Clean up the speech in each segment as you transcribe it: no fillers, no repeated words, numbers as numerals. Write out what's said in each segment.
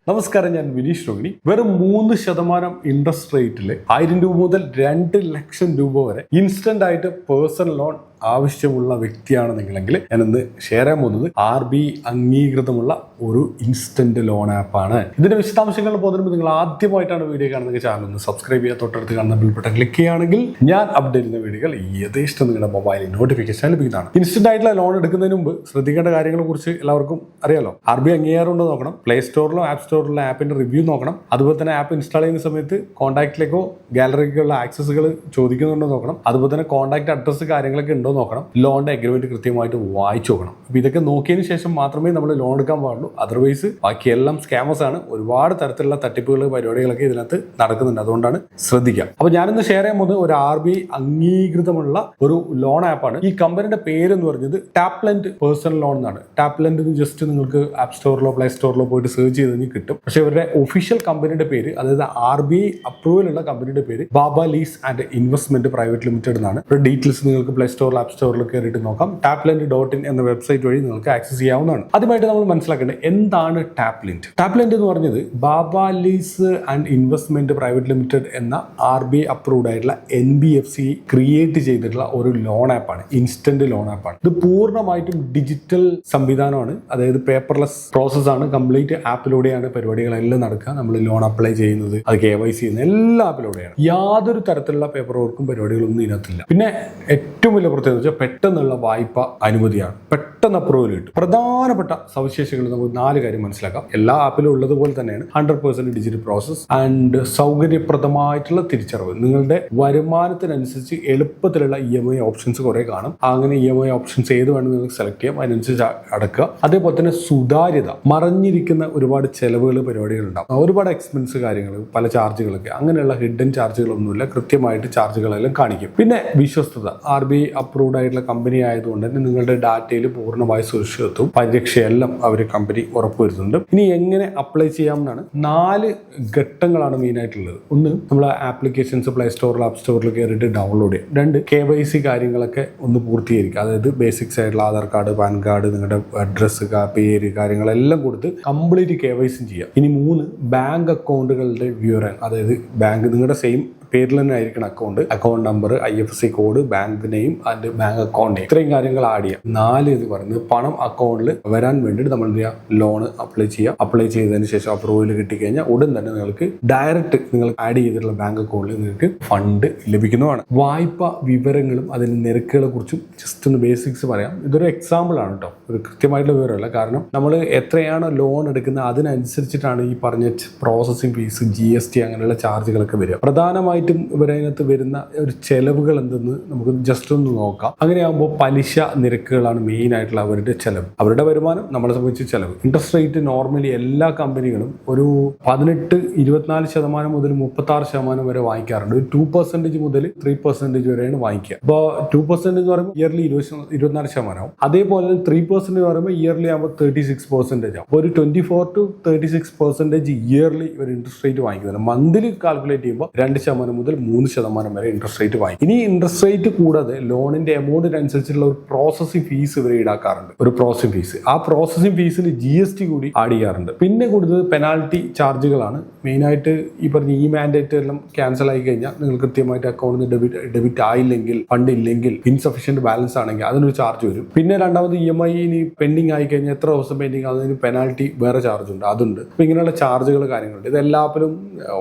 നമസ്കാരം, ഞാൻ വിനീഷ് രോഹിണി. വെറും 3% ഇൻട്രസ്റ്റ് റേറ്റിൽ 1000 രൂപ മുതൽ 2 ലക്ഷം രൂപ വരെ ഇൻസ്റ്റന്റ് ആയിട്ട് പേഴ്സണൽ ലോൺ ആവശ്യമുള്ള വ്യക്തിയാണ് നിങ്ങളെങ്കിൽ ഞാനിന്ന് ഷെയർ ചെയ്യാൻ പോകുന്നത് RBI അംഗീകൃതമുള്ള ഒരു ഇൻസ്റ്റന്റ് ലോൺ ആപ്പാണ്. ഇതിന്റെ വിശദാംശങ്ങൾ പോകുന്നതിന് നിങ്ങൾ ആദ്യമായിട്ടാണ് വീഡിയോ കാണുന്ന ചാനൽ ഒന്ന് സബ്സ്ക്രൈബ് ചെയ്യുക, തൊട്ടടുത്ത് കാണുന്ന ബെൽ ബട്ടൺ ക്ലിക്ക് ചെയ്യുകയാണെങ്കിൽ ഞാൻ അപ്ഡേറ്റ് ചെയ്യുന്ന വീഡിയോകൾ യഥേഷ്ടം നിങ്ങളുടെ മൊബൈലിൽ നോട്ടിഫിക്കേഷൻ ലഭിക്കുന്നതാണ്. ഇൻസ്റ്റന്റ് ആയിട്ടുള്ള ലോൺ എടുക്കുന്നതിന് മുമ്പ് ശ്രദ്ധിക്കേണ്ട കാര്യങ്ങളെ കുറിച്ച് എല്ലാവർക്കും അറിയാലോ. RBI അംഗീകാരം ഉണ്ടോ നോക്കണം, പ്ലേ സ്റ്റോറിലോ ആപ്പ് സ്റ്റോറിലുള്ള ആപ്പിന്റെ റിവ്യൂ നോക്കണം, അതുപോലെ തന്നെ ആപ്പ് ഇൻസ്റ്റാൾ ചെയ്യുന്ന സമയത്ത് കോൺടാക്റ്റിലേക്കോ ഗാലറിക്കുള്ള ആക്സസുകൾ ചോദിക്കുന്നുണ്ടോ നോക്കണം, അതുപോലെ തന്നെ കോൺടാക്ട് അഡ്രസ്സ് കാര്യങ്ങളൊക്കെ ഉണ്ടോ നോക്കണം, ലോണിന്റെ അഗ്രിമെന്റ് കൃത്യമായിട്ട് വായിച്ചു നോക്കണം. അപ്പൊ ഇതൊക്കെ നോക്കിയതിന് ശേഷം മാത്രമേ നമ്മൾ ലോൺ എടുക്കാൻ പാടുള്ളൂ. അതർവൈസ് ബാക്കിയെല്ലാം സ്കാമേഴ്സ് ആണ്. ഒരുപാട് തരത്തിലുള്ള തട്ടിപ്പുകൾ പരിപാടികളൊക്കെ ഇതിനകത്ത് നടക്കുന്നുണ്ട്. അതുകൊണ്ടാണ് ശ്രദ്ധിക്കുക. അപ്പൊ ഞാനിന്ന് ഷെയർ ചെയ്യാൻ പോകുന്നത് ഒരു RBI അംഗീകൃതമുള്ള ഒരു ലോൺ ആപ്പാണ്. ഈ കമ്പനിയുടെ പേര് എന്ന് പറഞ്ഞത് ടാപ്ലെൻഡ് പേഴ്സണൽ ലോൺ എന്നാണ്. ടാപ്ലെൻഡ് ജസ്റ്റ് നിങ്ങൾക്ക് ആപ്പ് സ്റ്റോറിലോ പ്ലേ സ്റ്റോറിലോ പോയിട്ട് സെർച്ച് ചെയ്ത് കഴിഞ്ഞാൽ കിട്ടും. പക്ഷെ ഇവരുടെ ഒഫീഷ്യൽ കമ്പനിയുടെ പേര്, അതായത് RBI അപ്രൂവൽ ഉള്ള കമ്പനിയുടെ പേര് Baba lease and investment private limited എന്നാണ്. ഡീറ്റെയിൽസ് നിങ്ങൾക്ക് പ്ലേ സ്റ്റോറിൽ ആപ്പ് സ്റ്റോറിൽ കയറിയിട്ട് നോക്കാം. ടാപ്ലെൻഡ്.in എന്ന വെബ്സൈറ്റ് വഴി നിങ്ങൾക്ക് ആക്സസ് ചെയ്യാവുന്നതാണ്. ആദ്യമായിട്ട് നമ്മൾ മനസ്സിലാക്കേണ്ടത് എന്താണ് ടാപ്ലെൻഡ്. ടാപ്ലെൻഡ് എന്ന് പറഞ്ഞത് Baba lease and investment private limited എന്ന RBI അപ്രൂവ്ഡ് ആയിട്ടുള്ള NBFC ക്രിയേറ്റ് ചെയ്തിട്ടുള്ള ഒരു ലോൺ ആപ്പാണ്. ഇൻസ്റ്റന്റ് ലോൺ ആപ്പാണ്. ഇത് പൂർണ്ണമായിട്ടും ഡിജിറ്റൽ സംവിധാനമാണ്. അതായത് പേപ്പർലെസ് പ്രോസസ് ആണ്. കംപ്ലീറ്റ് ആപ്പിലൂടെയാണ് പരിപാടികളെല്ലാം നടക്കുക. നമ്മൾ ലോൺ അപ്ലൈ ചെയ്യുന്നത്, അത് KYC ചെയ്യുന്ന എല്ലാ ആപ്പിലൂടെയാണ്. യാതൊരു തരത്തിലുള്ള പേപ്പർ വർക്കും പരിപാടികളൊന്നും ഇതിനകത്തില്ല. പിന്നെ ഏറ്റവും വലിയ പ്രത്യേകത വെച്ചാൽ പെട്ടെന്നുള്ള വായ്പ അനുമതിയാണ്. പെട്ടെന്ന് അപ്രൂവൽ കിട്ടും. പ്രധാനപ്പെട്ട സവിശേഷതകൾ നമുക്ക് 4 കാര്യം മനസ്സിലാക്കാം. എല്ലാ ആപ്പിലും ഉള്ളതുപോലെ തന്നെയാണ് 100% ഡിജിറ്റൽ പ്രോസസ് ആൻഡ് സൗകര്യപ്രദമായിട്ടുള്ള തിരിച്ചറിവ്. നിങ്ങളുടെ വരുമാനത്തിനനുസരിച്ച് എളുപ്പത്തിലുള്ള EMI ഓപ്ഷൻസ് കുറെ കാണും. അങ്ങനെ EMI ഓപ്ഷൻസ് ഏത് വേണം നിങ്ങൾക്ക് സെലക്ട് ചെയ്യാം, അതിനനുസരിച്ച് അടക്കുക. അതേപോലെ തന്നെ സുതാര്യത, മറഞ്ഞിരിക്കുന്ന ഒരുപാട് ചെലവുകൾ പരിപാടികൾ ഉണ്ടാവും. ഒരുപാട് എക്സ്പെൻസ് കാര്യങ്ങൾ, പല ചാർജുകളൊക്കെ, അങ്ങനെയുള്ള ഹിഡൻ ചാർജുകളൊന്നുമില്ല. കൃത്യമായിട്ട് ചാർജുകളെല്ലാം കാണിക്കും. പിന്നെ വിശ്വസ്തത, RBI അപ്രൂവ്ഡ് ആയിട്ടുള്ള കമ്പനി ആയതുകൊണ്ട് തന്നെ നിങ്ങളുടെ ഡാറ്റയിൽ പൂർണ്ണമായ സുരക്ഷിതത്വവും പരിരക്ഷയെല്ലാം അവർ കമ്പനി ഉറപ്പുവരുത്തുന്നുണ്ട്. ഇനി എങ്ങനെ അപ്ലൈ ചെയ്യാമെന്നാണ്. 4 ഘട്ടങ്ങളാണ് മെയിൻ ആയിട്ടുള്ളത്. ഒന്ന്, നമ്മൾ ആപ്ലിക്കേഷൻസ് പ്ലേ സ്റ്റോറിൽ ആപ്പ് സ്റ്റോറിൽ കയറിയിട്ട് ഡൗൺലോഡ് ചെയ്യും. 2, KYC കാര്യങ്ങളൊക്കെ ഒന്ന് പൂർത്തീകരിക്കുക. അതായത് ബേസിക്സ് ആയിട്ടുള്ള ആധാർ കാർഡ്, പാൻ കാർഡ്, നിങ്ങളുടെ അഡ്രസ്സ്, പേര്, കാര്യങ്ങളെല്ലാം കൊടുത്ത് കംപ്ലീറ്റ് KYC ചെയ്യുക. ഇനി 3, ബാങ്ക് അക്കൗണ്ടുകളുടെ വിവരം, അതായത് ബാങ്ക് നിങ്ങളുടെ സെയിം പേരിൽ തന്നെ ആയിരിക്കണം account number, IFSC code, bank name and bank account name, ഇത്രയും കാര്യങ്ങൾ ആഡ് ചെയ്യാം. 4 എന്ന് പറയുന്നത് പണം അക്കൗണ്ടിൽ വരാൻ വേണ്ടിയിട്ട് നമ്മൾ എന്ത് ചെയ്യുക, ലോൺ അപ്ലൈ ചെയ്യുക. അപ്ലൈ ചെയ്തതിന് ശേഷം അപ്രൂവൽ കിട്ടിക്കഴിഞ്ഞാൽ ഉടൻ തന്നെ നിങ്ങൾക്ക് ഡയറക്റ്റ് നിങ്ങൾ ആഡ് ചെയ്തിട്ടുള്ള ബാങ്ക് അക്കൗണ്ടിൽ നിങ്ങൾക്ക് ഫണ്ട് ലഭിക്കുന്നതാണ്. വായ്പ വിവരങ്ങളും അതിന്റെ നിരക്കുകളെ കുറിച്ചും ജസ്റ്റ് ഒന്ന് ബേസിക്സ് പറയാം. ഇതൊരു എക്സാമ്പിൾ ആണ് കേട്ടോ, ഒരു കൃത്യമായിട്ടുള്ള വിവരമല്ല. കാരണം നമ്മൾ എത്രയാണ് ലോൺ എടുക്കുന്നത് അതിനനുസരിച്ചിട്ടാണ് ഈ പറഞ്ഞ പ്രോസസ്സിംഗ് ഫീസ്, GST അങ്ങനെയുള്ള ചാർജുകളൊക്കെ വരിക. പ്രധാനമായിട്ടും ഇവരതിനകത്ത് വരുന്ന ഒരു ചെലവുകൾ എന്തെന്ന് നമുക്ക് ജസ്റ്റ് ഒന്ന് നോക്കാം. അങ്ങനെയാകുമ്പോൾ പലിശ നിരക്കുകളാണ് മെയിൻ ആയിട്ടുള്ള അവരുടെ ചെലവ്. അവരുടെ വരുമാനം നമ്മളെ സംബന്ധിച്ച് ചെലവ്. ഇൻട്രസ്റ്റ് റേറ്റ് നോർമലി എല്ലാ കമ്പനികളും ഒരു 18-24% മുതൽ 36% വരെ വാങ്ങിക്കാറുണ്ട്. 2% മുതൽ 3% വരെയാണ് വാങ്ങിക്കുക. അപ്പോൾ 2% എന്ന് പറയുമ്പോൾ ഇയർലി 24%. അതേപോലെ 3% എന്ന് പറയുമ്പോൾ ഇയർലി ആകുമ്പോൾ 36% ആവും. ഒരു 24 to 36% ഇയർലി ഇവർ ഇൻട്രസ്റ്റ് റേറ്റ് വാങ്ങിക്കുന്നുണ്ട്. മന്ത്ലി കാൽക്കുലേറ്റ് ചെയ്യുമ്പോൾ 2% മുതൽ 3% വരെ ഇൻട്രസ്റ്റ് റേറ്റ് വാങ്ങി. ഇനി ഇൻട്രസ്റ്റ് റേറ്റ് കൂടാതെ ലോണിന്റെ എമൗണ്ടിനനുസരിച്ചുള്ള ഒരു പ്രോസസിംഗ് ഫീസ് ഇവർ ഈടാക്കാറുണ്ട്. ഒരു പ്രോസസിംഗ് ഫീസ്. ആ പ്രോസസിംഗ് ഫീസിന് GST കൂടി ആഡ് ചെയ്യാറുണ്ട്. പിന്നെ കൂടുതൽ പെനാൽറ്റി ചാർജുകളാണ്. മെയിനായിട്ട് ഈ പറഞ്ഞ മാൻഡേറ്റ് എല്ലാം ക്യാൻസൽ ആയി കഴിഞ്ഞാൽ നിങ്ങൾ കൃത്യമായിട്ട് അക്കൗണ്ടിൽ നിന്ന് ഡെബിറ്റ് ആയില്ലെങ്കിൽ, ഫണ്ട് ഇല്ലെങ്കിൽ, ഇൻസഫിഷ്യന്റ് ബാലൻസ് ആണെങ്കിൽ അതിനൊരു ചാർജ് വരും. പിന്നെ രണ്ടാമത് EMI ഇനി പെൻഡിങ് ആയി കഴിഞ്ഞാൽ എത്ര ദിവസം പെൻഡിങ്, അതിന് പെനാൽറ്റി വേറെ ചാർജ് ഉണ്ട്, അതുണ്ട്. അപ്പൊ ഇങ്ങനെയുള്ള ചാർജുകൾ കാര്യങ്ങളുണ്ട്. ഇത് എല്ലാ ആപ്പിലും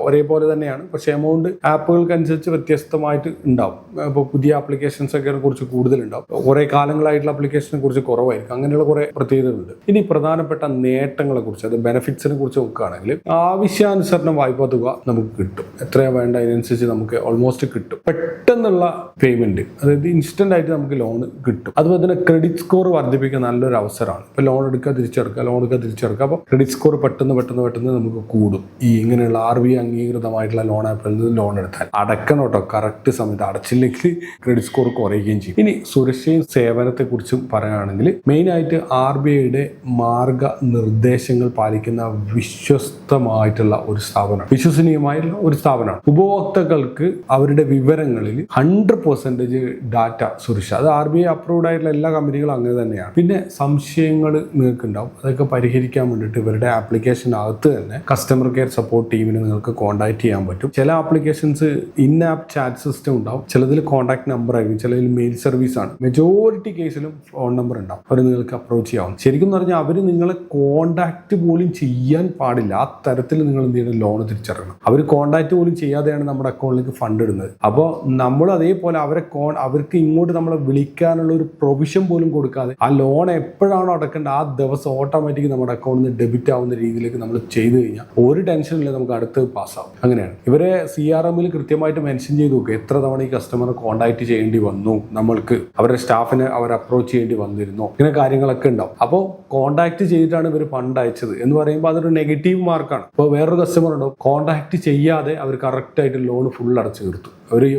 ഒരേപോലെ തന്നെയാണ്. പക്ഷെ എമൗണ്ട് ആപ്പുകൾക്കനുസരിച്ച് വ്യത്യസ്തമായിട്ട് ഉണ്ടാവും. ഇപ്പോൾ പുതിയ ആപ്ലിക്കേഷൻസ് ഒക്കെ കുറിച്ച് കൂടുതലുണ്ടാവും. കുറെ കാലങ്ങളായിട്ടുള്ള ആപ്ലിക്കേഷനെ കുറിച്ച് കുറവായിരിക്കും. അങ്ങനെയുള്ള കുറെ പ്രത്യേകതകളുണ്ട്. ഇനി പ്രധാനപ്പെട്ട നേട്ടങ്ങളെ കുറിച്ച്, അത് ബെനിഫിറ്റ്സിനെ കുറിച്ച് നോക്കുകയാണെങ്കിൽ ആവശ്യാനുസരണം വായ്പാ തുക നമുക്ക് കിട്ടും. എത്രയാണ് വേണ്ട അതിനനുസരിച്ച് നമുക്ക് ഓൾമോസ്റ്റ് കിട്ടും. പെട്ടെന്നുള്ള പേയ്മെന്റ്, അതായത് ഇൻസ്റ്റന്റ് ആയിട്ട് നമുക്ക് ലോൺ കിട്ടും. അതുപോലെ തന്നെ ക്രെഡിറ്റ് സ്കോർ വർദ്ധിപ്പിക്കാൻ നല്ലൊരു അവസരമാണ്. ഇപ്പോൾ ലോൺ എടുക്കുക തിരിച്ചെടുക്കുക. അപ്പോൾ ക്രെഡിറ്റ് സ്കോർ പെട്ടെന്ന് നമുക്ക് കൂടും. ഈ ഇങ്ങനെയുള്ള RBI അംഗീകൃതമായിട്ടുള്ള ലോൺ ആപ്പിൽ നിന്ന് ലോൺ എടുത്താൽ അടക്കണം കേട്ടോ. കറക്റ്റ് സമയത്ത് അടച്ചില്ലെങ്കിൽ ക്രെഡിറ്റ് സ്കോർ കുറയുകയും ചെയ്യും. ഇനി സുരക്ഷയും സേവനത്തെക്കുറിച്ചും പറയുകയാണെങ്കിൽ മെയിനായിട്ട് RBIയുടെ മാർഗനിർദ്ദേശങ്ങൾ പാലിക്കുന്ന വിശ്വസ്തമായിട്ടുള്ള ഒരു സ്ഥാപനമാണ്, വിശ്വസനീയമായിട്ടുള്ള ഒരു സ്ഥാപനമാണ്. ഉപഭോക്താക്കൾക്ക് അവരുടെ വിവരങ്ങളിൽ 100% ഡാറ്റ സുരക്ഷ, അത് RBI അപ്രൂവ്ഡ് ആയിട്ടുള്ള എല്ലാ കമ്പനികളും അങ്ങനെ തന്നെയാണ്. പിന്നെ സംശയങ്ങൾ നിങ്ങൾക്ക് ഉണ്ടാവും, അതൊക്കെ പരിഹരിക്കാൻ വേണ്ടിയിട്ട് ഇവരുടെ ആപ്ലിക്കേഷനകത്ത് തന്നെ കസ്റ്റമർ കെയർ സപ്പോർട്ട് ടീമിനെ നിങ്ങൾക്ക് കോൺടാക്ട് ചെയ്യാൻ പറ്റും. ചില applications in app chat system ഉണ്ടാവും, ചിലതിൽ കോൺടാക്ട് നമ്പർ ആയിരിക്കും, ചിലതിൽ മെയിൽ സർവീസ് ആണ്. മെജോറിറ്റി കേസിലും ഫോൺ നമ്പർ ഉണ്ടാവും, അവർ നിങ്ങൾക്ക് അപ്രോച്ച് ചെയ്യാവും. ശരിക്കും പറഞ്ഞാൽ അവർ നിങ്ങളെ കോൺടാക്ട് പോലും ചെയ്യാൻ പാടില്ല, ആ തരത്തിൽ നിങ്ങൾ എന്ത് ചെയ്യണം, ലോൺ തിരിച്ചറിയണം. അവർ കോൺടാക്ട് പോലും ചെയ്യാതെയാണ് നമ്മുടെ അക്കൗണ്ടിലേക്ക് ഫണ്ട് ഇടുന്നത്. അപ്പോൾ നമ്മൾ അതേപോലെ അവർക്ക് ഇങ്ങോട്ട് നമ്മളെ വിളിക്കാനുള്ള ഒരു പ്രൊവിഷൻ പോലും കൊടുക്കാതെ ആ ലോൺ എപ്പോഴാണോ അടക്കേണ്ടത് ആ ദിവസം ഓട്ടോമാറ്റിക് നമ്മുടെ അക്കൗണ്ടിൽ നിന്ന് ഡെബിറ്റ് ആവുന്ന രീതിയിലേക്ക് നമ്മൾ ചെയ്തു കഴിഞ്ഞാൽ ഒരു ടെൻഷനില്ല, നമുക്ക് അടുത്ത് പാസ്സാവും. അങ്ങനെയാണ് ഇവരെ CRMൽ കൃത്യമായിട്ട് മെൻഷൻ ചെയ്ത് നോക്കുക, എത്ര തവണ ഈ കസ്റ്റമറെ കോൺടാക്ട് ചെയ്യേണ്ടി വന്നു, നമ്മൾക്ക് അവരുടെ സ്റ്റാഫിനെ അവർ അപ്രോച്ച് ചെയ്യേണ്ടി വന്നിരുന്നോ, ഇങ്ങനെ കാര്യങ്ങളൊക്കെ ഉണ്ടാവും. അപ്പോൾ കോൺടാക്ട് ചെയ്തിട്ടാണ് ഇവർ ഫണ്ട് അയച്ചത് എന്ന് പറയുമ്പോൾ അതൊരു നെഗറ്റീവ് മാർക്കാണ്. ഇപ്പോൾ വേറൊരു കസ്റ്റമർ ഉണ്ടാവും, കോൺടാക്ട് ചെയ്യാതെ അവർ കറക്റ്റായിട്ട് ലോൺ ഫുൾ അടച്ചു തീർത്തു,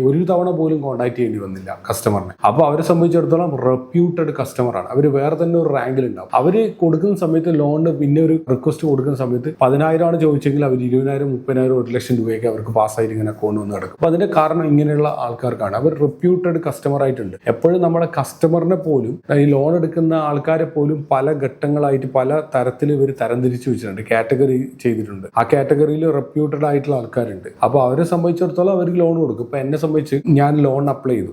ഒരു തവണ പോലും കോൺടാക്ട് ചെയ്യേണ്ടി വന്നില്ല കസ്റ്റമറിനെ. അപ്പോൾ അവരെ സംബന്ധിച്ചിടത്തോളം റെപ്യൂട്ടഡ് കസ്റ്റമറാണ്, അവർ വേറെ തന്നെ ഒരു റാങ്കിലുണ്ടാവും. അവർ കൊടുക്കുന്ന സമയത്ത് ലോണിന് പിന്നെ ഒരു റിക്വസ്റ്റ് കൊടുക്കുന്ന സമയത്ത് 10,000 ആണ് ചോദിച്ചെങ്കിൽ അവർ 20,000, 30,000, 1,00,000 രൂപയൊക്കെ അവർക്ക് പാസ്സായിട്ട് ഇങ്ങനെ അക്കൗണ്ട് വന്ന് കിടക്കും. അപ്പോൾ അതിന്റെ കാരണം ഇങ്ങനെയുള്ള ആൾക്കാർക്കാണ്, അവർ റെപ്യൂട്ടഡ് കസ്റ്റമർ ആയിട്ടുണ്ട്. എപ്പോഴും നമ്മുടെ കസ്റ്റമറിനെ പോലും ഈ ലോൺ എടുക്കുന്ന ആൾക്കാരെ പോലും പല ഘട്ടങ്ങളായിട്ട് പല തരത്തിൽ ഇവർ തരംതിരിച്ചു വെച്ചിട്ടുണ്ട്, കാറ്റഗറി ചെയ്തിട്ടുണ്ട്. ആ കാറ്റഗറിയിൽ റെപ്യൂട്ടഡ് ആയിട്ടുള്ള ആൾക്കാരുണ്ട്. അപ്പോൾ അവരെ സംബന്ധിച്ചിടത്തോളം അവർക്ക് ലോൺ കൊടുക്കും. ഇപ്പൊ എന്നെ സംബന്ധിച്ച് ഞാൻ ലോൺ അപ്ലൈ ചെയ്തു,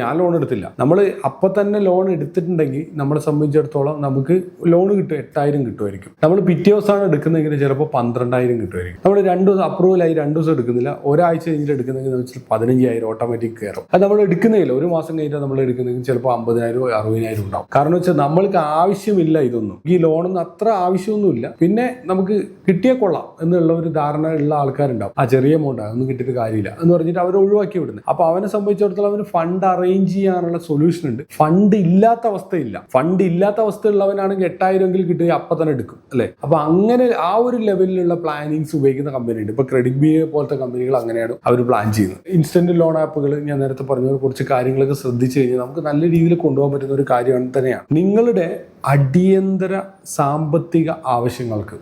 ഞാൻ ലോൺ എടുത്തില്ല. നമ്മൾ അപ്പൊ തന്നെ ലോൺ എടുത്തിട്ടുണ്ടെങ്കിൽ നമ്മളെ സംബന്ധിച്ചിടത്തോളം നമുക്ക് ലോൺ കിട്ടും, 8,000 കിട്ടുമായിരിക്കും. നമ്മൾ പിറ്റേ ദിവസമാണ് എടുക്കുന്നതെങ്കിൽ ചിലപ്പോൾ 12,000 കിട്ടുമായിരിക്കും. നമ്മൾ 2 ദിവസം അപ്രൂവലായി 2 ദിവസം എടുക്കുന്നില്ല, ഒരാഴ്ച കഴിഞ്ഞിട്ട് എടുക്കുന്നെങ്കിൽ 15,000 ഓട്ടോമാറ്റിക് കയറും. അത് നമ്മൾ എടുക്കുന്നില്ല, ഒരു മാസം കഴിഞ്ഞിട്ട് നമ്മൾ എടുക്കുന്നെങ്കിൽ ചിലപ്പോൾ 50,000, 60,000 ഉണ്ടാവും. കാരണം വെച്ചാൽ നമ്മൾക്ക് ആവശ്യമില്ല ഇതൊന്നും, ഈ ലോണൊന്നും അത്ര ആവശ്യമൊന്നുമില്ല. പിന്നെ നമുക്ക് കിട്ടിയേ കൊള്ളാം എന്നുള്ള ഒരു ധാരണ ഉള്ള ആൾക്കാരുണ്ടാവും, ആ ചെറിയ എമൗണ്ട് അതൊന്നും കിട്ടിയിട്ട് കാര്യമില്ല എന്ന് പറഞ്ഞിട്ട് അവർ ഒഴിവാക്കി വിടുന്നത്. അപ്പൊ അവനെ സംബന്ധിച്ചിടത്തോളം അവന് ഫണ്ട് അറേഞ്ച് ചെയ്യാനുള്ള സൊല്യൂഷൻ ഉണ്ട്. ഫണ്ട് ഇല്ലാത്ത അവസ്ഥയുള്ളവനാണെങ്കിൽ 8,000 കിട്ടുക അപ്പൊ തന്നെ എടുക്കും, അല്ലെ? അപ്പൊ അങ്ങനെ ആ ഒരു ലെവലിലുള്ള പ്ലാനിങ്സ് ഉപയോഗിക്കുന്ന കമ്പനി ഉണ്ട്. ഇപ്പൊ ക്രെഡിറ്റ് ബി പോലത്തെ കമ്പനികൾ അങ്ങനെയാണ് അവർ പ്ലാൻ ചെയ്യുന്നത്. ഇൻസ്റ്റന്റ് ലോൺ ആപ്പുകൾ ഞാൻ നേരത്തെ പറഞ്ഞ കുറച്ച് കാര്യങ്ങളൊക്കെ ശ്രദ്ധിച്ചു കഴിഞ്ഞാൽ നമുക്ക് നല്ല രീതിയിൽ കൊണ്ടുപോകാൻ പറ്റുന്ന ഒരു കാര്യം തന്നെയാണ്. നിങ്ങളുടെ അടിയന്തര സാമ്പത്തിക ആവശ്യങ്ങൾക്ക്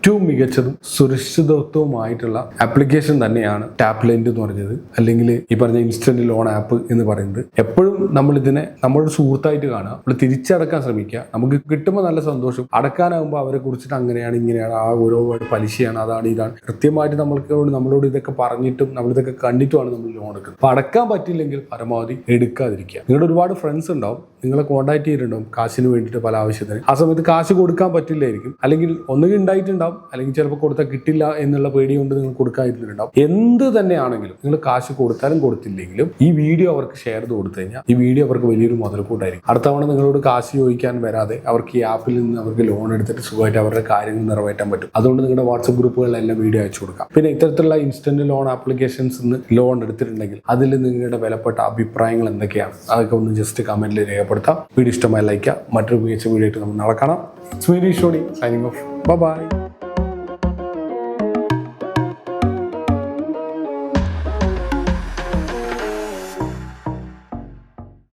ഏറ്റവും മികച്ചതും സുരക്ഷിതത്വവുമായിട്ടുള്ള ആപ്ലിക്കേഷൻ തന്നെയാണ് ടാപ്ലെൻഡ് എന്ന് പറഞ്ഞത്, അല്ലെങ്കിൽ ഈ പറഞ്ഞ ഇൻസ്റ്റന്റ് ലോൺ ആപ്പ് എന്ന് പറയുന്നത്. എപ്പോഴും നമ്മൾ ഇതിനെ നമ്മുടെ സുഹൃത്തായിട്ട് കാണുക, നമ്മൾ തിരിച്ചടക്കാൻ ശ്രമിക്കുക. നമുക്ക് കിട്ടുമ്പോൾ നല്ല സന്തോഷം, അടക്കാനാകുമ്പോൾ അവരെ കുറിച്ചിട്ട് അങ്ങനെയാണ് ഇങ്ങനെയാണ്, ആ ഓരോ പലിശയാണ്, അതാണ് ഇതാണ് കൃത്യമായിട്ട് നമ്മളോട് ഇതൊക്കെ പറഞ്ഞിട്ടും നമ്മളിതൊക്കെ കണ്ടിട്ടുമാണ് നമ്മൾ ലോൺ എടുക്കുന്നത്. അപ്പോൾ അടക്കാൻ പറ്റില്ലെങ്കിൽ പരമാവധി എടുക്കാതിരിക്കുക. നിങ്ങളുടെ ഒരുപാട് ഫ്രണ്ട്സ് ഉണ്ടാവും, നിങ്ങളെ കോൺടാക്ട് ചെയ്തിട്ടുണ്ടാവും കാശിന് വേണ്ടിയിട്ട് പല ആവശ്യത്തിന്. ആ സമയത്ത് കാശ് കൊടുക്കാൻ പറ്റില്ലായിരിക്കും, അല്ലെങ്കിൽ ഒന്നുകിൽ ഉണ്ടായിട്ടുണ്ടാവും, അല്ലെങ്കിൽ ചിലപ്പോൾ കൊടുത്താൽ കിട്ടില്ല എന്നുള്ള പേടി കൊണ്ട് നിങ്ങൾ കൊടുക്കാതിരുന്നിട്ടുണ്ടാവും. എന്ത് തന്നെയാണെങ്കിലും നിങ്ങൾ കാശ് കൊടുത്താലും കൊടുത്തില്ലെങ്കിലും ഈ വീഡിയോ അവർക്ക് ഷെയർ ചെയ്ത് കൊടുത്തു കഴിഞ്ഞാൽ ഈ വീഡിയോ അവർക്ക് വലിയൊരു മുതൽക്കൂട്ടായിരിക്കും. അടുത്ത തവണ നിങ്ങളോട് കാശ് ചോദിക്കാൻ വരാതെ അവർക്ക് ഈ ആപ്പിൽ നിന്ന് അവർക്ക് ലോൺ എടുത്തിട്ട് സുഖമായിട്ട് അവരുടെ കാര്യങ്ങൾ നിറവേറ്റാൻ പറ്റും. അതുകൊണ്ട് നിങ്ങളുടെ വാട്സപ്പ് ഗ്രൂപ്പുകളിലെല്ലാം വീഡിയോ അയച്ചു കൊടുക്കാം. പിന്നെ ഇത്തരത്തിലുള്ള ഇൻസ്റ്റന്റ് ലോൺ ആപ്ലിക്കേഷൻസ് ലോൺ എടുത്തിട്ടുണ്ടെങ്കിൽ അതിൽ നിങ്ങളുടെ വിലപ്പെട്ട അഭിപ്രായങ്ങൾ എന്തൊക്കെയാണ് അതൊക്കെ ഒന്ന് ജസ്റ്റ് കമന്റിൽ രേഖപ്പെടുത്താം. വീഡിയോ ഇഷ്ടമായി ലൈക്ക് ചെയ്യുക. മറ്റൊരു മികച്ച വീഡിയോ ആയിട്ട് നമ്മൾ നാളെ കാണാം. സ്വീഡി ഷോണി സൈനിങ് ഓഫ്. ബൈ.